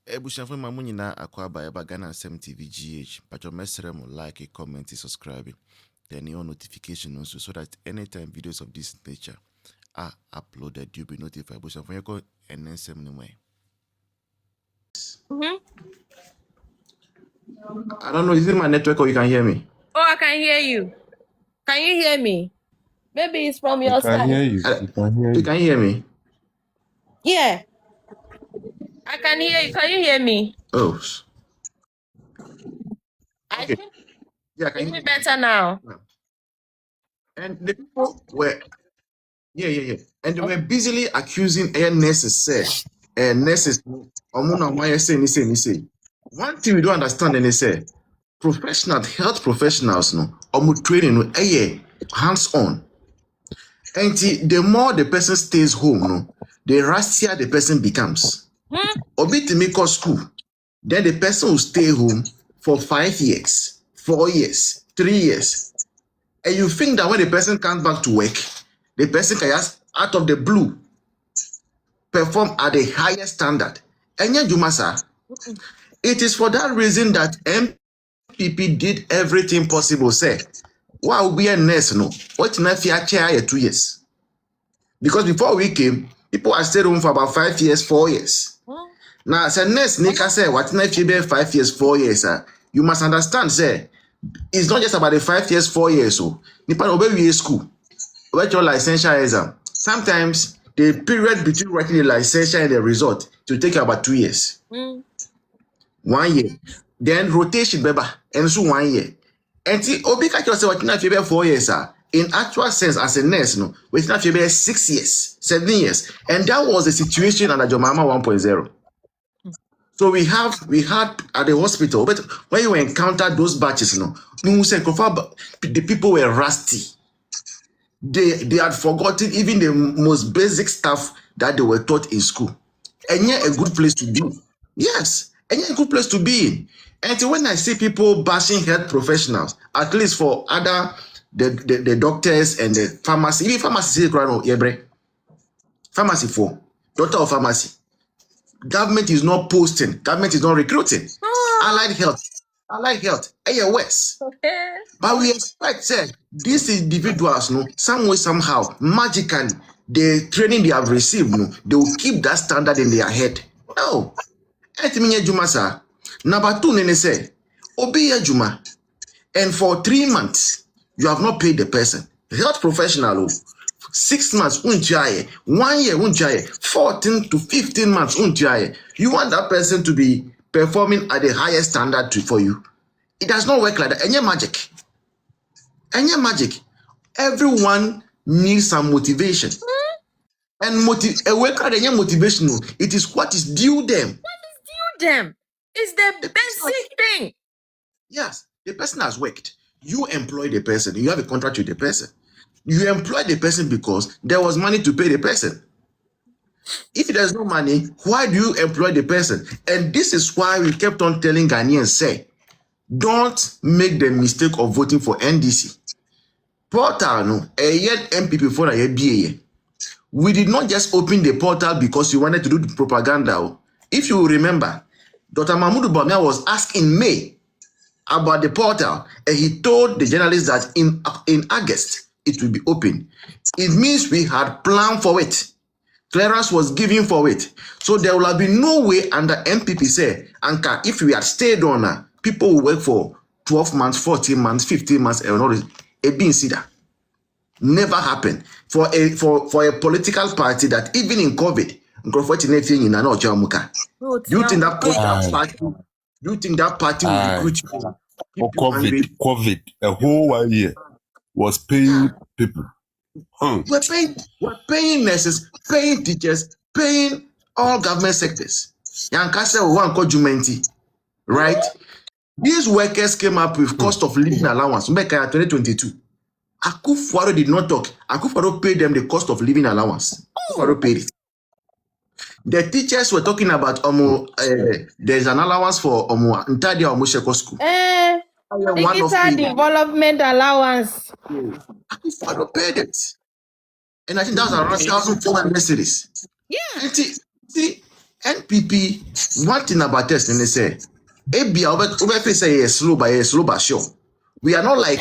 Ebushafo ma munyina akwa ba Ghana Asem TV GH. But your message like, comment, subscribe, then your notification also so that anytime videos of this nature are uploaded, you'll be notified. Bushafo yako NSM anyway. I don't know, is it my network or you can hear me? Oh, I can hear you. Can you hear me? Maybe it's from your side. You can hear me? Yeah. I can hear you. Can you hear me? Oh. I Okay. think Yeah, can you it's better now. And the people were and they were busily accusing nurses, nurses, one thing we don't understand, and they say, health professionals, no, training, no, hands-on. And the more the person stays home, no, the racier the person becomes. Obi to make school, then the person will stay home for 5 years, 4 years, 3 years. And you think that when the person comes back to work, the person can just, out of the blue, perform at the highest standard. And yet, Jumasa, it is for that reason that MPP did everything possible. Say, wow, we are nurse, no. What in a chair 2 years? Because before we came, people are stayed home for about 5 years, 4 years. Now, as a nurse, Nika say, what in a 5 years, 4 years, you must understand, say, it's not just about the 5 years, 4 years. So, Nipa obey school, write your licensure exam. Sometimes the period between writing the licensure and the result to take about 2 years. 1 year. Then rotation, beba, and so 1 year. And see, obi catch yourself what you 4 years, in actual sense, as a nurse, no, with not 6 years, 7 years. And that was the situation under Jomama 1.0. So we had at the hospital, but when you encounter those batches, the people were rusty. They had forgotten even the most basic stuff that they were taught in school. And yet a good place to be. Yes, and yet a good place to be in. And so when I see people bashing health professionals, at least for other the doctors and the pharmacy, even pharmacy pharmacy for doctor of pharmacy. Government is not posting, government is not recruiting. Allied health, AOS. But we expect these individuals, no, some way, somehow, magically, the training they have received, no, they will keep that standard in their head. No. Number 2, Nene say, Obi Juma, and for 3 months, you have not paid the person. Health professional, 6 months, 1 year, 14 to 15 months, you want that person to be performing at the highest standard for you. It does not work like that. Any magic. Everyone needs some motivation. And a worker, motivation, it is what is due them. It's the basic thing. Yes, the person has worked. You employ the person. You have a contract with the person. You employ the person because there was money to pay the person. If there's no money, why do you employ the person? And this is why we kept on telling Ghanaians, say, don't make the mistake of voting for NDC. Portal, no, a yet MPP for a BA. We did not just open the portal because we wanted to do the propaganda. If you remember, Dr. Mahmoud Bamia was asked in May about the portal, and he told the journalists that in August it will be open. It means we had planned for it. Clearance was given for it. So there will have been no way under MPP say, Anka, if we had stayed on, people will work for 12 months, 14 months, 15 months, and all this. It being seen that. Never happened. For a political party that even in COVID, do you think that party? Do you think that party will recruit you? For COVID, a whole 1 year was paying people. We're paying nurses, paying teachers, paying all government sectors. Right? These workers came up with cost of living allowance. Back in 2022. Akufo-Addo did not talk. Akufo-Addo paid them the cost of living allowance. Akufo-Addo paid it. The teachers were talking about there's an allowance for Ntadia Omosheko school. Digital development allowance. Akufo-Addo paid it. And I think that was around 1,400 cedis. Yeah. See, NPP, one thing about us, and they say, Ebia, say slow but sure. We are not like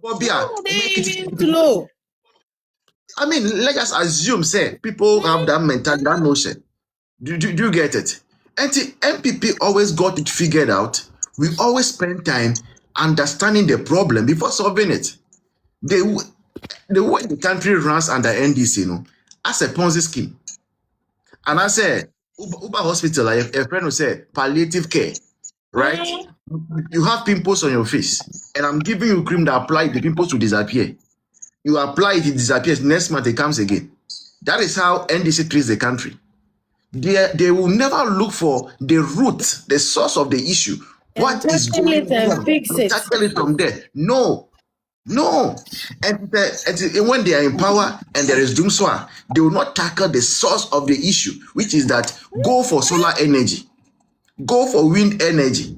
Slow. I mean, let us assume, say, people have that mentality, that notion. Do you get it? And the MPP always got it figured out. We always spend time understanding the problem before solving it. The way the country runs under NDC, as a Ponzi scheme. And I said, Uber Hospital, a friend will say, palliative care, right? You have pimples on your face, and I'm giving you cream that apply the pimples to disappear. You apply it disappears. Next month, it comes again. That is how NDC treats the country. They will never look for the root, the source of the issue. What is going on? Tackle it from there. No. And when they are in power and there is doomsday, they will not tackle the source of the issue, which is that go for solar energy, go for wind energy.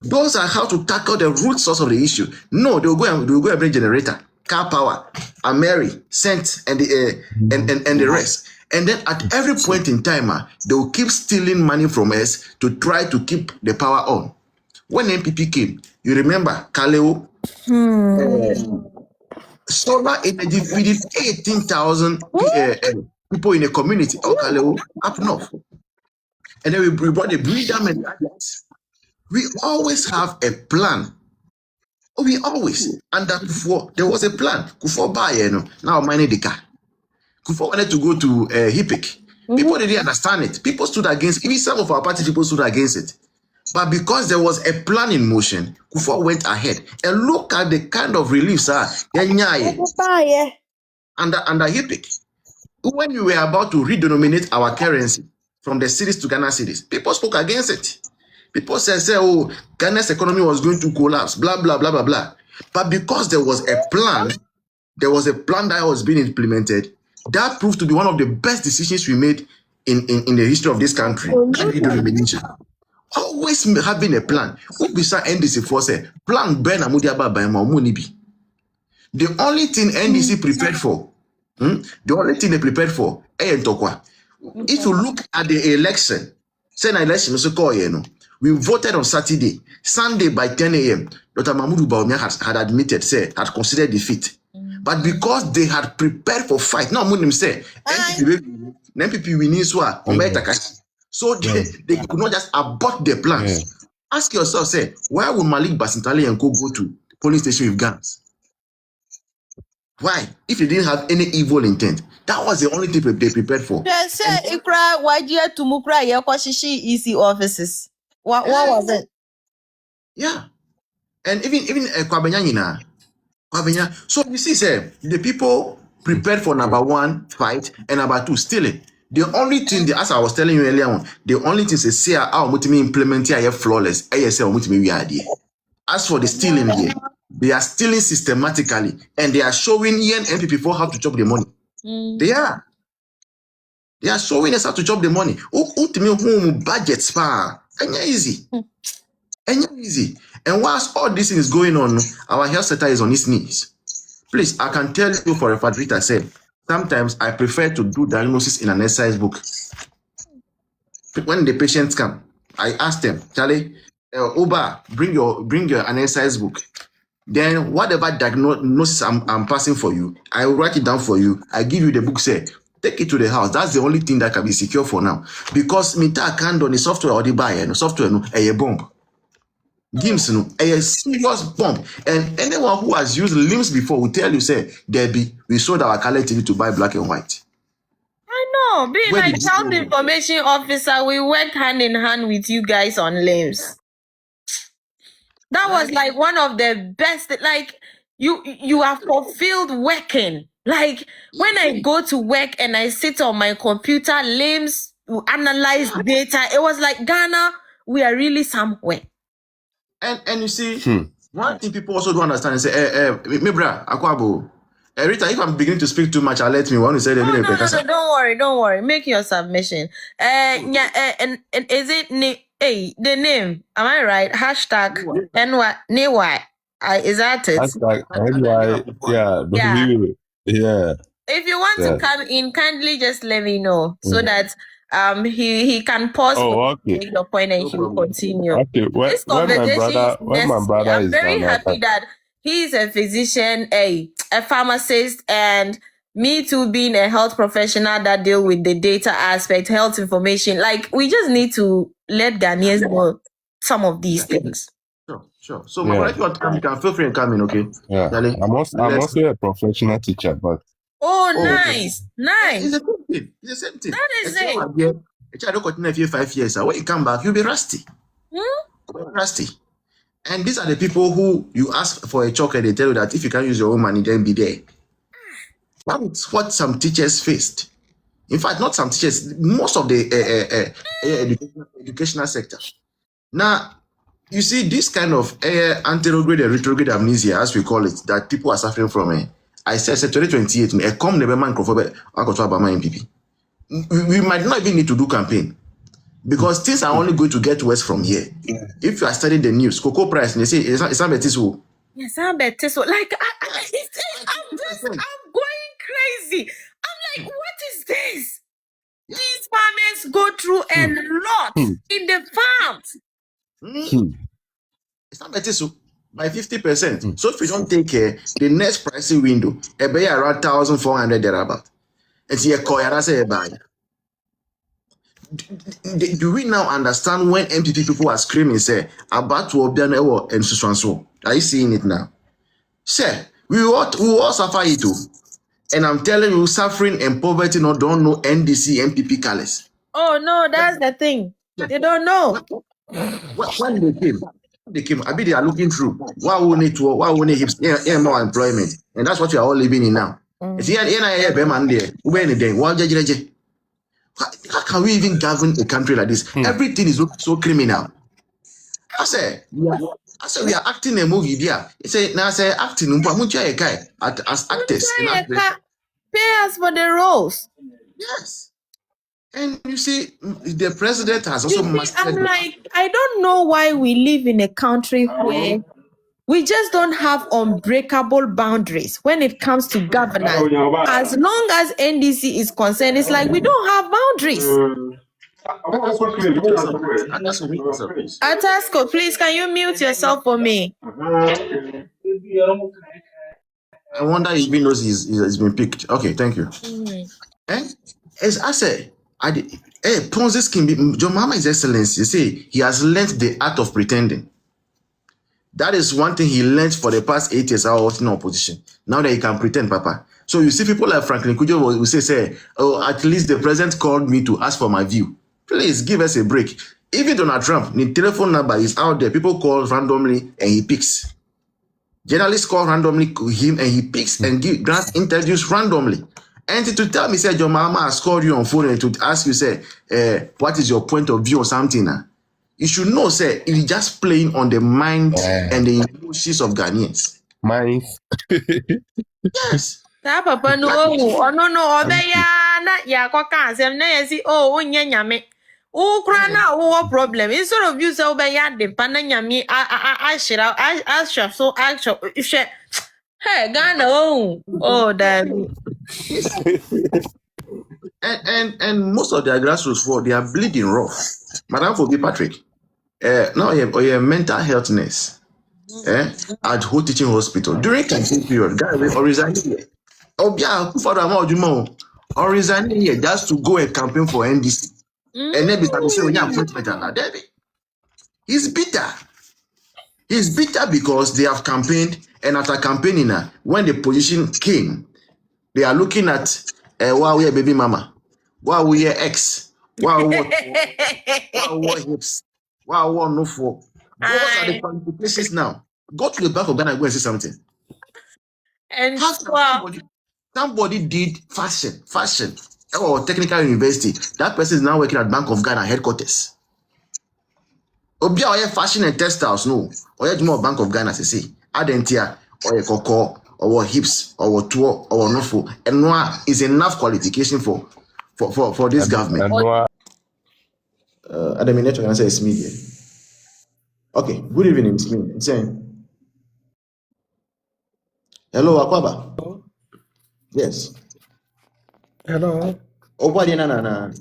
Those are how to tackle the root source of the issue. No, they will go and bring generator, car power, Ameri, Cent, and the rest. And then at every point in time, they will keep stealing money from us to try to keep the power on. When MPP came, you remember Kaleo, solar energy feeding 18,000 people in a community of Kaleo up north. And then we brought the breeder mentality. We always have a plan. We always. And that before, there was a plan. Before now mining the car. Before wanted to go to HIPIC. People didn't understand it. People stood against, even some of our party people stood against it. But because there was a plan in motion, Kufuor went ahead. And look at the kind of reliefs under HIPIC. When we were about to redenominate our currency from the cities to Ghana cities, people spoke against it. People said, oh, Ghana's economy was going to collapse, blah, blah, blah, blah, blah. But because there was a plan that was being implemented, that proved to be one of the best decisions we made in the history of this country. Always having a plan. NDC for say, plan Ben Amudiaba by Mamunibi. The only thing NDC prepared for, if you look at the election, we voted on Saturday. Sunday by 10 a.m., Dr. Mahmoud Bawumia had admitted, had considered defeat. But because they had prepared for fight, now Munim say, NPP winning so they could not just abort their plans. Ask yourself, say, why would Malik Basintali and go to the polling station with guns? Why? If they didn't have any evil intent, that was the only thing they prepared for. EC offices. What was it? Yeah. And even Kwabenya. So you see, say, the people prepared for number one, fight, and number two, stealing. The only thing, as I was telling you earlier on, the only thing is say how much me implement here flawless. As for the stealing here, they are stealing systematically, and they are showing EN NPP for how to chop the money. They are showing us how to chop the money. Ultimately, budgets far. Easy. And whilst all this is going on, our health sector is on its knees. Please, I can tell you for a fact, Rita said, sometimes I prefer to do diagnosis in an exercise book. When the patients come, I ask them, Charlie, Uba, bring your an exercise book. Then whatever diagnosis I'm passing for you, I will write it down for you. I give you the book, say, take it to the house. That's the only thing that can be secure for now. Because Mita can't on the software or the buyer, no software, no, a bomb. Gims, no, a serious bomb. And anyone who has used limbs before will tell you, say, Debbie, we sold our color TV to buy black and white. I know. Being a child information officer, we worked hand in hand with you guys on limbs. That was like one of the best. Like you have fulfilled working. Like when I go to work and I sit on my computer, limbs to analyze data. It was like Ghana, we are really somewhere. And you see, one thing people also don't understand is say, Mibra, Akwabo, Rita, if I'm beginning to speak too much, I'll let me want to say the no, don't worry. Make your submission. And is it the name? Am I right? Hashtag NY. Is that it? Hashtag NY. Yeah. If you want to come in, kindly just let me know so that he can pause Oh, for okay. make your point and No he will problem. continue. Okay. This conversation is When my necessary. brother I'm is very done, happy that he is a physician, a pharmacist, and me too being a health professional that deal with the data aspect, health information. Like, we just need to let Ghanaians know some of these things. Sure. So, my brother, if you want to come, you can feel free and come in, okay? Yeah. Darling, I'm also a professional teacher, but Oh, Oh, nice. it's the same thing. It's the same thing. That is Except it. I'm here. A child don't continue for 5 years. When you come back, you'll be rusty. Rusty. And these are the people who you ask for a chocolate, they tell you that if you can't use your own money, then be there. That's what some teachers faced. In fact, not some teachers, most of the educational sector. Now, you see, this kind of anterograde and retrograde amnesia, as we call it, that people are suffering from. I said 2028, a come never man MPP. We might not even need to do campaign because things are only going to get worse from here. If you are studying the news, cocoa price, and they say it's not better so. Yes, I'm better. So, like, I'm going crazy. I'm like, what is this? These farmers go through a lot in the farms. It's not better so by 50%. So if you don't take care, the next pricing window, a be around 1,400 thereabout. And see a coin, say buy. Do we now understand when MPP people are screaming, say, about to obiano and so? Are you seeing it now? Sir, we all suffer it too. And I'm telling you, suffering and poverty don't know NDC, MPP colors. Oh, no, that's the thing. They don't know. When they came, I mean, they are looking through. Why we need to, why we need more employment? And that's what we are all living in now. If you how can we even govern a country like this? Everything is so criminal. I say we are acting a movie there. Say now say acting as actors. Pay us for the roles. Yes. And you see, the president has also I'm like, I don't know why we live in a country where we just don't have unbreakable boundaries when it comes to governance. As long as NDC is concerned, it's like we don't have boundaries. Atasco, please, can you mute yourself for me? I wonder if he knows he's been picked. Okay, thank you. As I say, Ponzi scheme, John Mahama His Excellency, you see, he has learned the art of pretending. That is one thing he learned for the past 8 years I was in opposition. Now that he can pretend, Papa. So you see people like Franklin Kujo will say, oh, at least the president called me to ask for my view. Please give us a break. Even Donald Trump, the telephone number is out there. People call randomly and he picks. Journalists call randomly him and he picks and grants interviews randomly. And to tell me, say, John Mahama has called you on phone and to ask you, say, what is your point of view or something? You should know, say, it's just playing on the mind and the emotions of Ghanaians. Minds. Yes. That papa no, oh no, obeya na ya kwaka asem na yesi oh onye nyame. O kra na wo problem. Instead of you say obeya de pa na nyame ashira ashra so actual hey Ghana oh that. And most of their grassroots for they are bleeding rough. Madam Fobi Patrick, now you have mental health nurse at Ho Teaching Hospital during campaign period. Guy or resigning here. Or resigning here just to go and campaign for NDC. And then he's bitter. He's bitter because they have campaigned, and after campaigning, when the position came, they are looking at wow, we are baby mama, wow, we are ex, wow, what hips, wow, what no for. Those are the qualifications now. Go to the back of Ghana and go and say something. And somebody did fashion, or technical university. That person is now working at Bank of Ghana headquarters. Obia oye fashion and textiles no. Oye more Bank of Ghana say. Adentia oye koko or hips or tour or nofo. And noa is enough qualification for this government. Administrator answer is media. Okay, good evening, it's me. It's saying. Hello, Akwaba. Yes. Hello. Obadi na.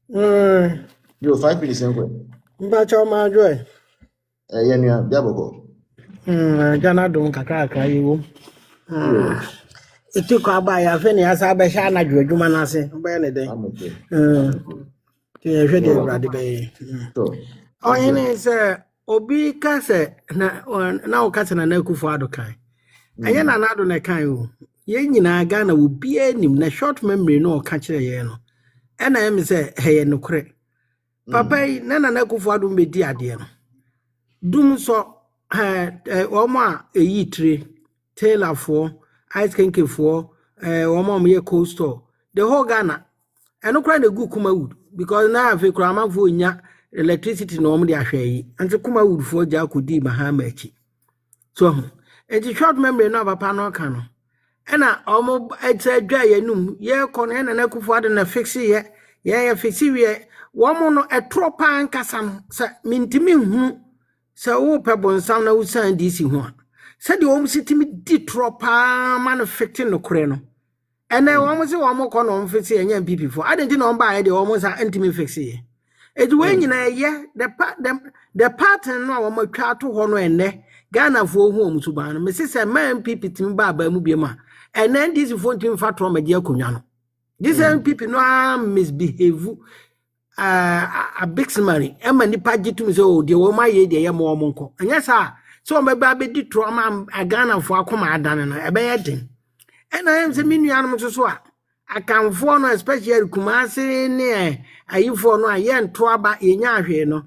You 5 minutes anyway. Mbacho ma joy. Yeah, Biaboko. Jana don kakaka yiwo. Itu ko aba ya fe ni asa be sha na dwuma na se. Be ne den. I'm okay. Ti e hwe de urade be. So, Oyene se obi ka se na o ka se na Akufo Addo kan. Anye na Addo na kan o. Ye nyina ga na obi anim na short memory no o ka kire ye no. E na em se heye nokre. Papa na Akufo Addo medi ade no. Dum so Oma eyitre Taylor for ice kinky for Oma me coastal the whole Ghana and no cry the good kuma wood because now if you cram for nya electricity no mo de ahwe and so kuma wood for ja kudi mahamachi so it's short memory no papa no kan no ena omo etsa dwa yanum ye kon na Akufo Addo na fix ye fix ye wo mo no etropa ankasa no sa mintimi hu so wo pebon na wusan NDC ho said the home city me di tropa manufacturing no kore no and then one say one more corner on fix e nya people for I didn't know buy the almost anti fix e when you na ye the pattern no one twa to ho no enne Ghana for home to ban me say man people tim ba mu bi ma and then this phone tim fa tro ma di akonwa no this people no misbehave a big summary Emma ni pagitum so de wo ma ye de ye mo monko anya sa so me ba be di trauma Ghana fo akoma adan no e be ye den ena em se minu anum so a akanfo no especially Kumasi ne ayifo no aye nto aba ye nya ahwe no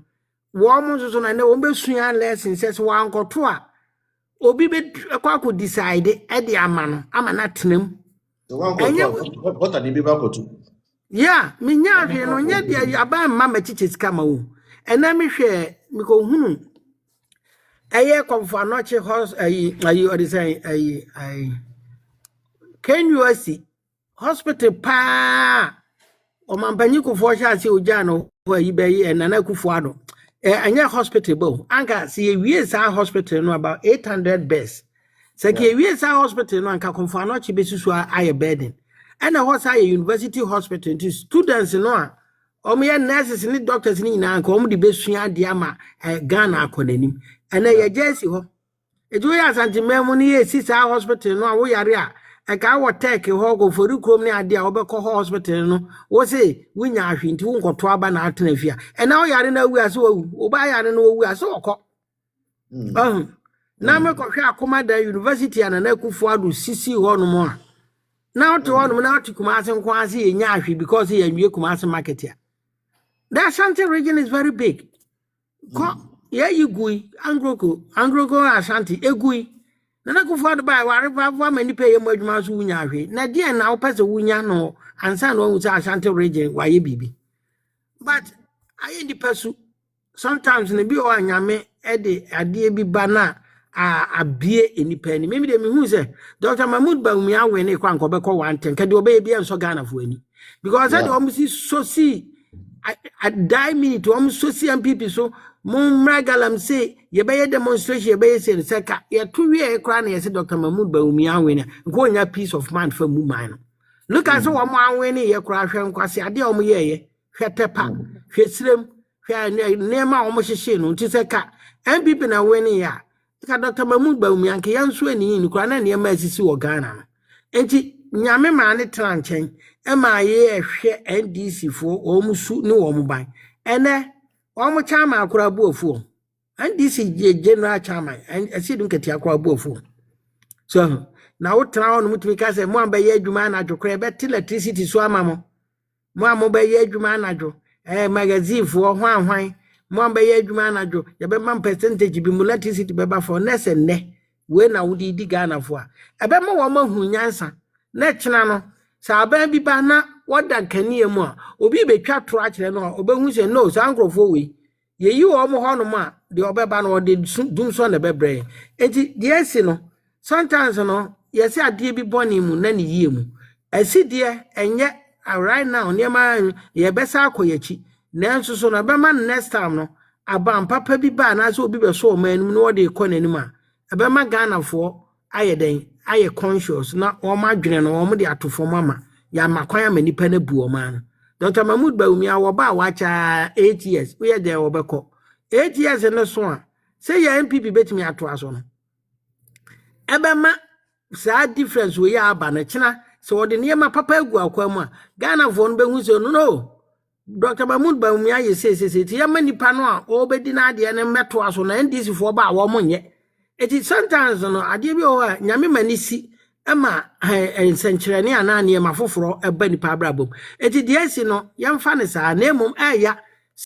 wo mo so na ne wo be sua lesson se wo ankoto a obi be kwako decide e de ama no ama na tenam what are the people to? Yeah, minya hwe no nya dia aba mma machiche sika ma wo. Ena mi hwe mi ko hunu. Eye komfo anoche hos ayi odisai ayi. Can you see hospital pa o mampanyi ko fo sha se oja no ayi be yi na Akufo Addo. Anya hospital bo. Anka se wie sa hospital no about 800 beds. Se ke wie sa hospital no anka komfo anoche be susu aye burden. And I was a university hospital to students no omo nurses ni doctors ni na nka omo de besua de ama Ghana akonanim and ya jesi ho edu ya santimemu ni sisa hospital no wo yare a ka wo take ho go for krom ni ade a wo be ko hospital no wo say wunya ahwinti wo nkoto aba na atena fia and na wo yare na wu ase wo ba yare na wu ase wo ko na me ko hwe akoma da university ana Akufo Addo sisi ho no mo a now to one now to Kumasi and Kwasi in Yashi because he and you Kumasi market here. The Ashanti region is very big. Yeah, you gui, Angroko Ashanti, Egui. Then I go for the buy wherever many pay a much mass Wunyashi. Nadia now pass a Wunyano and San one with Ashanti region, why you baby. But I in the pursuit sometimes in the Bio Nyame, Eddie, a dear be bana. A beer in the penny. Maybe they who say Dr. Mahmoud Baumia when they can't go back 110. Can do baby and so Ghana for any because I almost so see I die minute to almost so see and people so Moon Ragalam say you bay a demonstration, you bay say the second, you're 2 years crying. I said Dr. Mahmoud Baumia when going a piece of man for Mumano. Look at so one man when you crash and quasi a deal ye, Shetepa, Sheslim, Nema almost a shin, to say cat, and people are winning ya. Dr. Mahmoud Baumia ke yanso ani ni kura na ne ma asisi wo Ghana no enti nyame ma ne tranchen e ma ye ehwe NDC fo o musu ne wo ban ene wo mo chama akura buofu NDC general chairman asidun kati akura buofu so na wo tra wo no mutumi ka se mo amba ye adwuma na adwokra be electricity so ama mo amba ye adwuma na adwo magazine fo hwan Mwamba ye adwuma anadwo ye be man percentage bi electricity be ba for nese ne we na wudi di Ghana fo a ebe ma wo mahu nyansa na kyena no sa aban bi ba na woda kanie mu a obi betwa tro a kyere no obehu se no sa nkrofo we ye yi wo mo hono ma de obeba na ode dum so na bebre enti de esi no sometimes no ye se ade bi boni mu na ne yie mu esi de enye right now ne ma ye besa akoyachi nanso so na be man next time no abam papa bi ba na so obi be so man no de ko nanim a be ma Ghana fo aye den aye conscious na o ma dwene no o mo de atofo mama ya makwan ama nipa na bu o ma no Dr. Mahmoud Bawumia woba wacha 8 years. We are there obeko. 8 years in the swan. Say your MPP bet me at was on. Ebema sad difference we are banachina. So the near my papa go akwa Ghana von behuso no. Dr. Mahmoud Bawumia ye say many panoa obedina de and meto us on NDC for ba woman ye. It is sometimes no adiebi o nyame manisi ema ensenkyerene ana ne ma foforo eba ni pa brabom. It is yes no yemfa ne sa na emom aya